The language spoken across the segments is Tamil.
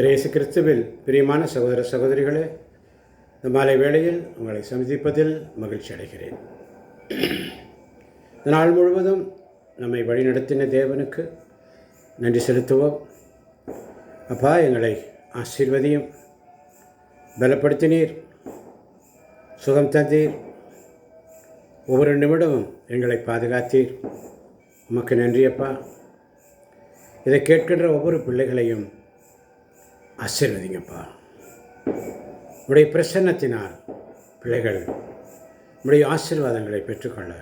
இயேசு கிறிஸ்துவில் பிரியமான சகோதர சகோதரிகளே, இந்த மாலை வேளையில் உங்களை சந்திப்பதில் மகிழ்ச்சி அடைகிறேன். இந்த நாள் முழுவதும் நம்மை வழிநடத்தின தேவனுக்கு நன்றி செலுத்துவோம். அப்பா, எங்களை ஆசீர்வதியும், பலப்படுத்தினீர், சுகம் தந்தீர், ஒவ்வொரு நிமிடமும் எங்களை பாதுகாத்தீர். உமக்கு நன்றி அப்பா. இதை கேட்கின்ற ஒவ்வொரு பிள்ளைகளையும் ஆசீர்வதிங்கப்பா. உடைய பிரசன்னத்தினால் பிள்ளைகள் உடைய ஆசீர்வாதங்களை பெற்றுக்கொள்ள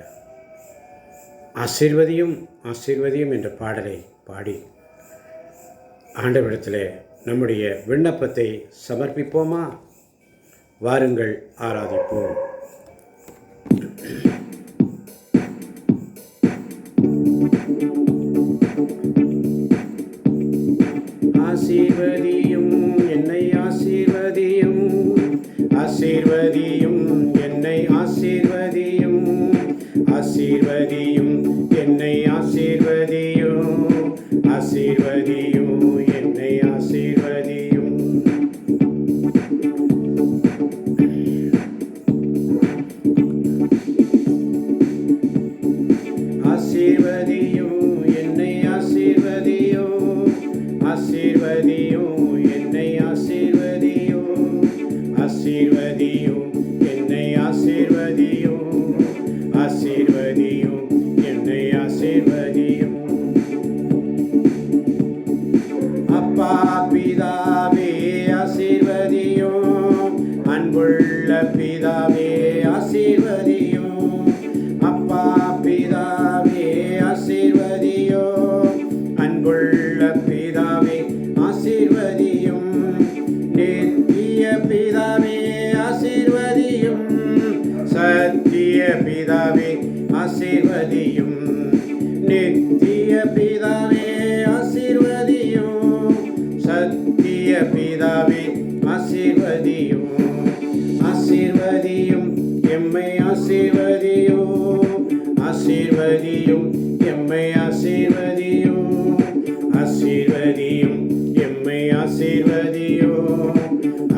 ஆசீர்வதியும் ஆசீர்வதியும் என்ற பாடலை பாடி ஆண்டவரிடத்திலே நம்முடைய விண்ணப்பத்தை சமர்ப்பிப்போமா? வாருங்கள், ஆராதிப்போம். ஆசீர்வதியும் என்னை ஆசீர்வதியும், ஆசீர்வதியும் என்னை ஆசீர்வதியும், ஆசீர்வதியும் என்னை ஆசீர்வதியும், ஆசீர்வதியும் என்னை ஆசீர்வதியும். ஆசீர்வதியும் என்னை ஆசீர்வதியும், ஆசீர்வதியும் என்னை ஆசீர்வதியும், ஆசீர்வதியும் என்னை ஆசீர்வதியும், ஆசீர்வதியும் என்னை ஆசீர்வதியும். அப்பா பிதாவே ஆசீர்வதியும், அன்புள்ள பிதாவே ஆசீர்வதியும். அப்பா பிதாவே ஆசீர்வதியும், அன்புள்ள பிதாவே ஆசீர்வதியும். நித்திய பிதாவே ஆசீர்வதியும், சத்திய பிதாவே ஆசீர்வதியும். நித்திய பிதாவே ஆசீர்வதியும், சத்திய பிதாவே ஆசீர்வதியும். ஆசீர்வதியும் எம்மை ஆசீர்வதியும், ஆசீர்வதியும் எம்மை ஆசீர்வதியும், ஆசீர்வதியும் எம்மை ஆசீர்வதியும்,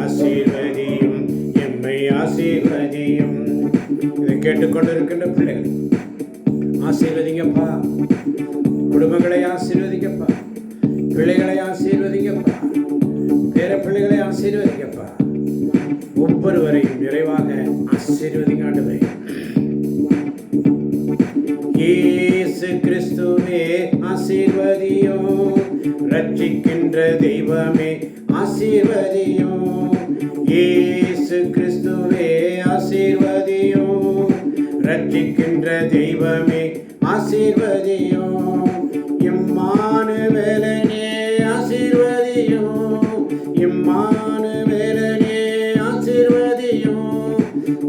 ஆசீர்வதியும் எம்மை ஆசீர்வதியும். இதை கேட்டுக்கொண்டிருக்கின்ற பிள்ளைகள் ஆசீர்வதிங்கப்பா. குடும்பங்களை ஆசீர்வதிங்கப்பா, பிள்ளைகளை ஆசீர்வதிங்கப்பா, பேர பிள்ளைகளை ஆசீர்வதிங்கப்பா. ஒவ்வொருவரையும் நிறைவாக ஆசீர்வதிங்க ஆண்டவரே. இயேசு கிறிஸ்துவே ஆசீர்வதியும், ரட்சிக்கின்ற தெய்வமே ஆசீர்வதியும். இயேசு கிறிஸ்துவே ஆசீர்வதியும், ரட்சிக்கின்ற தெய்வமே ஆசீர்வதியும். இம்மானுவேலனே ஆசீர்வதியும், இம்மானுவேலனே ஆசீர்வதியும்.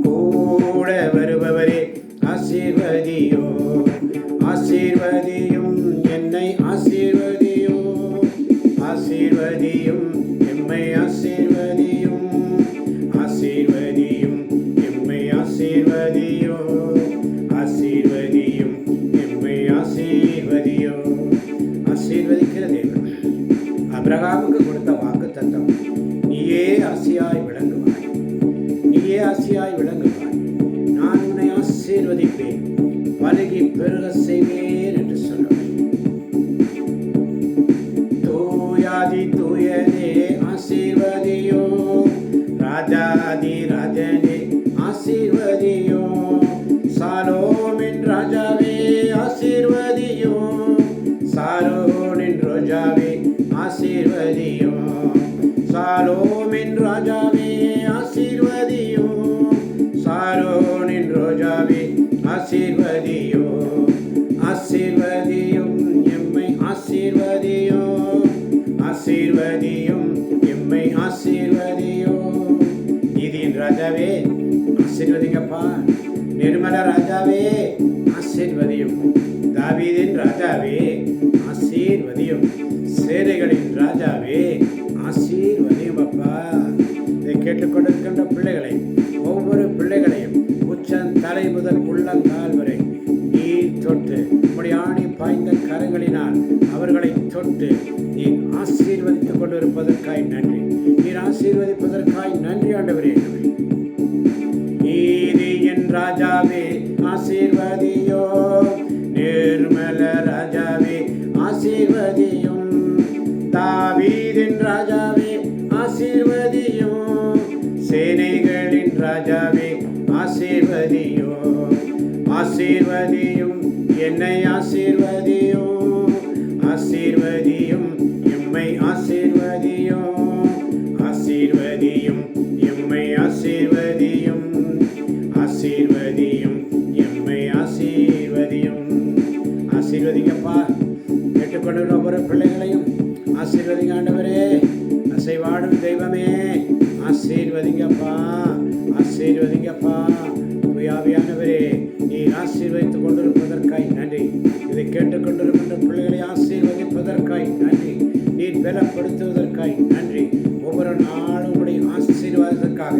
கூட வருபவரே ஆசீர்வதியும், ஆசீர்வதியும் என்னை ஆசீர்வதியும், ஆசீர்வதியும் எம்மை ஆசீர்வதியும், ஆசீர்வதியும் எம்மை ஆசீர்வதியும், ஆசீர்வதியும் எம்மை ஆசீர்வதியும். ஆசீர்வதிக்கிற தேவன் ஆபிரகாமுக்கு கொடுத்த வாக்குத்தத்தம், நீயே ஆசியாய் விளங்குவாய், நீயே ஆசியாய் விளங்குவாய், நான் உன்னை ஆசீர்வதிப்பேன், பலகி பெருக செய்வேன் என்று சொன்னவர். தூயாதி தூயனே ஆசீர்வதியும், ராஜாதி ராஜனே ஆசீர்வதியும். சாலோமின் ராஜாவே ஆசீர்வதியும், சாரோனின் ரோஜாவே ஆசீர்வதியும், சாலோமின் ராஜாவே ஆசீர்வதியும், சாரோனின் ரோஜாவே ஆசீர்வதியும். ஆசீர்வதியும் எம்மை ஆசீர்வதியும், ஆசீர்வதியும் எம்மை ஆசீர்வதியும். நீதியின் ராஜாவே ஆசீர்வதிங்கப்பா, நிர்மல ராஜாவே ஆசீர்வதியும், தாவீதின் ராஜாவே ஆசீர்வதியும், சேனைகளின் ராஜாவே ஆசீர்வதியும் அப்பா. இதை கேட்டுக்கொண்டிருக்கின்ற பிள்ளைகளை, ஒவ்வொரு பிள்ளைகளையும் உச்சந்தலை முதல் உள்ளங்கால் வரை நீர் தொட்டு உம்முடைய ஆணி பாய்ந்த கரங்களினால் அவர்களை தொட்டு நீர் ஆசீர்வதித்துக் கொண்டிருப்பதற்காய் நன்றி. நீர் ஆசீர்வதிப்பதற்காய் நன்றி ஆண்டவரே. நீதியின் ராஜாவே ஆசீர்வதியோ, நிர்மல ராஜாவே ஆசீர்வதியும், தாவீதின் ராஜாவே ஆசீர்வதியும், சேனைகளின் ராஜாவே ஆசீர்வதியும். ஆசீர்வதியும் என்னை ஆசீர்வதியும், ஆசீர்வதியும் எம்மை ஆசீர்வதியும், ஆசீர்வதியும் எம்மை ஆசீர்வதியும், ஆசீர்வதியும் எம்மை ஆசீர்வதியும். ஆசீர்வதிங்கப்பா. கேட்டுக்கொண்டு ஒவ்வொரு பிள்ளைகளையும் ஆசீர்வதிங்க ஆண்டவரே. அசைவாடும் தெய்வமே ஆசீர்வதிங்கப்பா, ஆசீர்வதிங்கப்பா. ஆவியானவரே நீர் ஆசீர்வதித்துக் கொண்டிருப்பதற்காய் நன்றி. இதை கேட்டுக்கொண்டிருக்கின்ற பிள்ளைகளை ஆசீர்வதிப்பதற்காய் நன்றி. நீர் பலப்படுத்துவதற்காய் நன்றி. ஒவ்வொரு நாளும் உடைய ஆசீர்வாதத்திற்காக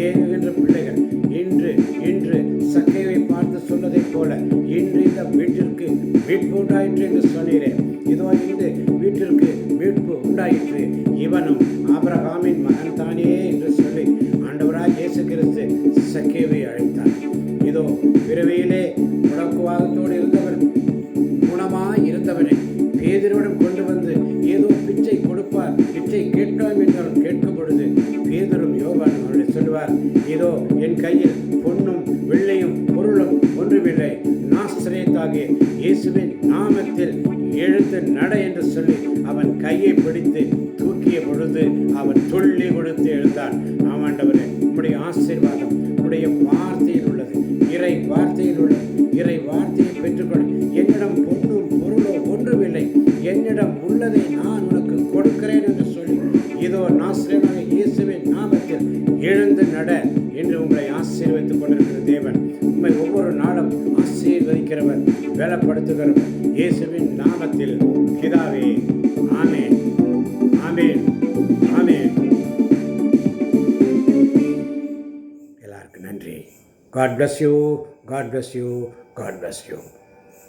ஏங்குகின்ற பிள்ளைகள் இன்று இன்று சக்கையை பார்த்து சொன்னதைப் போல இன்று இந்த வீட்டிற்கு மீட்பு உண்டாயிற்று என்று சொன்னீரேன். இதோ இன்று வீட்டிற்கு மீட்பு உண்டாயிற்று, இவனும் ஆபிரகாமின் மகன் தானே என்று சொல்லி ஆண்டவராய் இயேசு கிறிஸ்து சக்கேவை அழைத்தார். இதோ பிறவியிலே முடக்குவாதத்தோடு இருந்தவர், குணமாய் இருந்தவனை பேதுருவிடம் கொண்டு வந்து ஏதோ பிச்சை கொடுப்பார், பிச்சை கேட்கலாம் என்றாலும் கேட்கும் பொழுது பேதுரும் யோவானும் அவருடைய சொல்வார், இதோ என் கையில் பொன்னும் வெள்ளையும் பொருளும் ஒன்றுமில்லை, நாசரேத்தாகிய இயேசுவின் நாமத்தில் எழுந்து நட என்று சொல்லி அவன் கையை பிடித்து தூக்கிய பொழுது அவன் துள்ளி கொடுத்து எழுந்தான். ஆமாண்டவரே, உம்முடைய ஆசீர்வாதம் உடைய வார்த்தையில் உள்ளது, இறை வார்த்தையில் உள்ளது. இறை வார்த்தையை பெற்றுக்கொள். என்னிடம் பொன்னும் பொருளோ ஒன்றுமில்லை, என்னிடம் உள்ளதை நான் உனக்கு கொடுக்கிறேன் என்று சொல்லி இதோ நாசரேத்தாகிய இயேசுவின் நாமத்தில் எழுந்து நட என்று உங்களை ஆசீர்வதித்துக் கொண்டிருக்கிற தேவன் உண்மை ஒவ்வொரு நாளும் ஆசீர்வதிக்கிறவர், வேலைப்படுத்துகிறவர். இயேசுவின் நாமத்தில் பிதாவே, ஆமென், ஆமென், ஆமென். எல்லாருக்கும் நன்றி. God bless you, God bless you, God bless you.